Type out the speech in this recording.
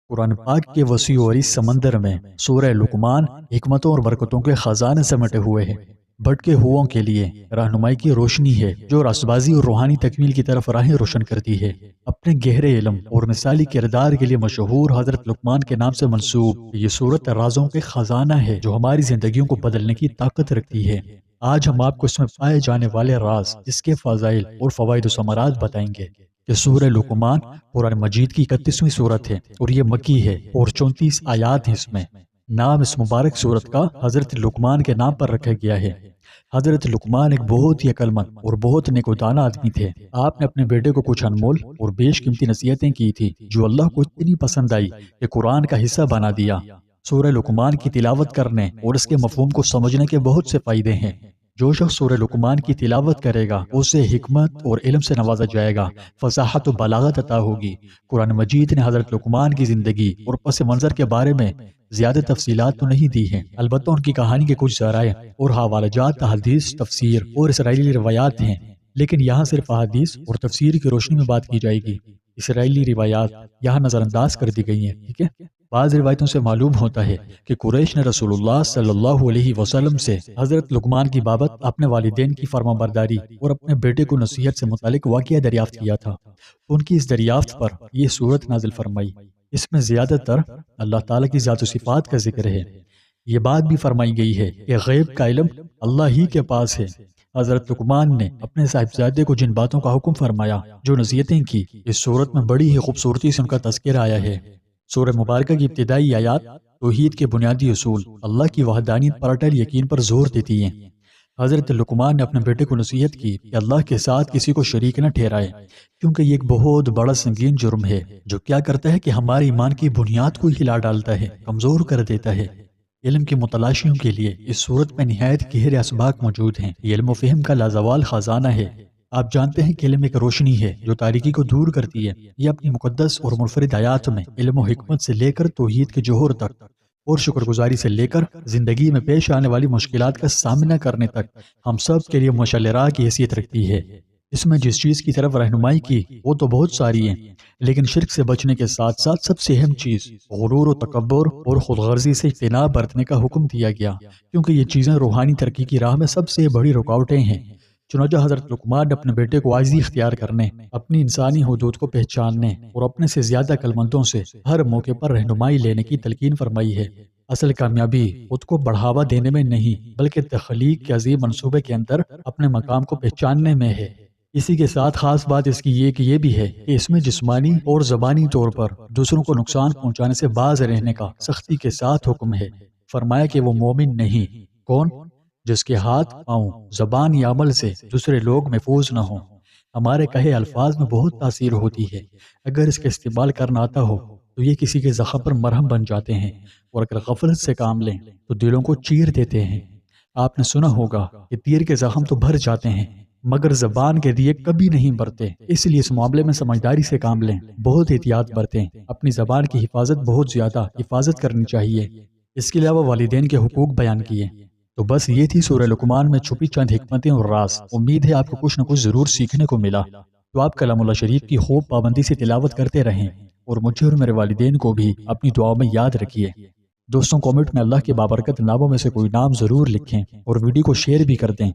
قرآن پاک کے وسیع اور اس سمندر میں سورہ لقمان حکمتوں اور برکتوں کے خزانے سمٹے ہوئے ہیں۔ بھٹکے ہوئوں کے لیے رہنمائی کی روشنی ہے جو راستبازی اور روحانی تکمیل کی طرف راہیں روشن کرتی ہے۔ اپنے گہرے علم اور مثالی کردار کے لیے مشہور حضرت لقمان کے نام سے منسوب یہ سورت رازوں کے خزانہ ہے جو ہماری زندگیوں کو بدلنے کی طاقت رکھتی ہے۔ آج ہم آپ کو اس میں پائے جانے والے راز، اس کے فضائل اور فوائد و ثمرات بتائیں گے۔ کہ سورہ لقمان قرآن مجید کی 31ویں سورت ہے اور یہ مکی ہے اور 34 آیات ہیں اس میں۔ نام اس مبارک سورت کا حضرت لقمان کے نام پر رکھا گیا ہے۔ حضرت لقمان ایک بہت ہی عقل مند اور بہت نیک و دانا آدمی تھے۔ آپ نے اپنے بیٹے کو کچھ انمول اور بیش قیمتی نصیحتیں کی تھی جو اللہ کو اتنی پسند آئی کہ قرآن کا حصہ بنا دیا۔ سورہ لقمان کی تلاوت کرنے اور اس کے مفہوم کو سمجھنے کے بہت سے فائدے ہیں۔ جو شخص سورہ لقمان کی تلاوت کرے گا اسے حکمت اور علم سے نوازا جائے گا، فصاحت و بلاغت عطا ہوگی۔ قرآن مجید نے حضرت لقمان کی زندگی اور پس منظر کے بارے میں زیادہ تفصیلات تو نہیں دی ہیں، البتہ ان کی کہانی کے کچھ ذرائع اور حوالہ جات حدیث، تفسیر اور اسرائیلی روایات ہیں، لیکن یہاں صرف حدیث اور تفسیر کی روشنی میں بات کی جائے گی۔ اسرائیلی روایات یہاں نظر انداز کر دی گئی ہیں، ٹھیک ہے؟ بعض روایتوں سے معلوم ہوتا ہے کہ قریش نے رسول اللہ صلی اللہ علیہ وسلم سے حضرت لقمان کی بابت اپنے والدین کی فرما برداری اور اپنے بیٹے کو نصیحت سے متعلق واقعہ دریافت کیا تھا۔ ان کی اس دریافت پر یہ سورت نازل فرمائی۔ اس میں زیادہ تر اللہ تعالیٰ کی ذات و صفات کا ذکر ہے۔ یہ بات بھی فرمائی گئی ہے کہ غیب کا علم اللہ ہی کے پاس ہے۔ حضرت لقمان نے اپنے صاحبزادے کو جن باتوں کا حکم فرمایا، جو نصیحتیں کی، اس سورت میں بڑی ہی خوبصورتی سے ان کا تذکرہ آیا ہے۔ سورہ مبارکہ کی ابتدائی آیات توحید کے بنیادی اصول، اللہ کی وحدانیت پر اٹل یقین پر زور دیتی ہیں۔ حضرت لقمان نے اپنے بیٹے کو نصیحت کی کہ اللہ کے ساتھ کسی کو شریک نہ ٹھہرائے، کیونکہ یہ ایک بہت بڑا سنگین جرم ہے جو کیا کرتا ہے کہ ہمارے ایمان کی بنیاد کو ہلا ڈالتا ہے، کمزور کر دیتا ہے۔ علم کی متلاشیوں کے لیے اس صورت میں نہایت گہرے اسباق موجود ہیں۔ یہ علم و فہم کا لازوال خزانہ ہے۔ آپ جانتے ہیں کہ علم ایک روشنی ہے جو تاریکی کو دور کرتی ہے۔ یہ اپنی مقدس اور منفرد آیات میں علم و حکمت سے لے کر توحید کے جوہر تک اور شکر گزاری سے لے کر زندگی میں پیش آنے والی مشکلات کا سامنا کرنے تک ہم سب کے لیے مشعل راہ کی حیثیت رکھتی ہے۔ اس میں جس چیز کی طرف رہنمائی کی وہ تو بہت ساری ہیں، لیکن شرک سے بچنے کے ساتھ ساتھ سب سے اہم چیز غرور و تکبر اور خود غرضی سے اجتناب برتنے کا حکم دیا گیا، کیونکہ یہ چیزیں روحانی ترقی کی راہ میں سب سے بڑی رکاوٹیں ہیں۔ چنانچہ حضرت لقمان نے اپنے بیٹے کو عاجزی اختیار کرنے، اپنی انسانی حدود کو پہچاننے اور اپنے سے زیادہ عقلمندوں سے ہر موقع پر رہنمائی لینے کی تلقین فرمائی ہے۔ اصل کامیابی خود کو بڑھاوا دینے میں نہیں بلکہ تخلیق کے عظیم منصوبے کے اندر اپنے مقام کو پہچاننے میں ہے۔ اسی کے ساتھ خاص بات اس کی یہ بھی ہے کہ اس میں جسمانی اور زبانی طور پر دوسروں کو نقصان پہنچانے سے باز رہنے کا سختی کے ساتھ حکم ہے۔ فرمایا کہ وہ مومن نہیں کون؟ جس کے ہاتھ، پاؤں، زبان یا عمل سے دوسرے لوگ محفوظ نہ ہوں۔ ہمارے کہے الفاظ میں بہت تاثیر ہوتی ہے، اگر اس کا استعمال کرنا آتا ہو تو یہ کسی کے زخم پر مرہم بن جاتے ہیں، اور اگر غفلت سے کام لیں تو دلوں کو چیر دیتے ہیں۔ آپ نے سنا ہوگا کہ تیر کے زخم تو بھر جاتے ہیں مگر زبان کے دیے کبھی نہیں بھرتے، اس لیے اس معاملے میں سمجھداری سے کام لیں، بہت احتیاط برتیں، اپنی زبان کی حفاظت بہت زیادہ حفاظت کرنی چاہیے۔ اس کے علاوہ والدین کے حقوق بیان کیے۔ تو بس یہ تھی سورہ لقمان میں چھپی چند حکمتیں اور راز۔ امید ہے آپ کو کچھ نہ کچھ ضرور سیکھنے کو ملا۔ تو آپ کلام اللہ شریف کی خوب پابندی سے تلاوت کرتے رہیں اور مجھے اور میرے والدین کو بھی اپنی دعاؤں میں یاد رکھیے۔ دوستوں، کامنٹ میں اللہ کے بابرکت ناموں میں سے کوئی نام ضرور لکھیں اور ویڈیو کو شیئر بھی کر دیں۔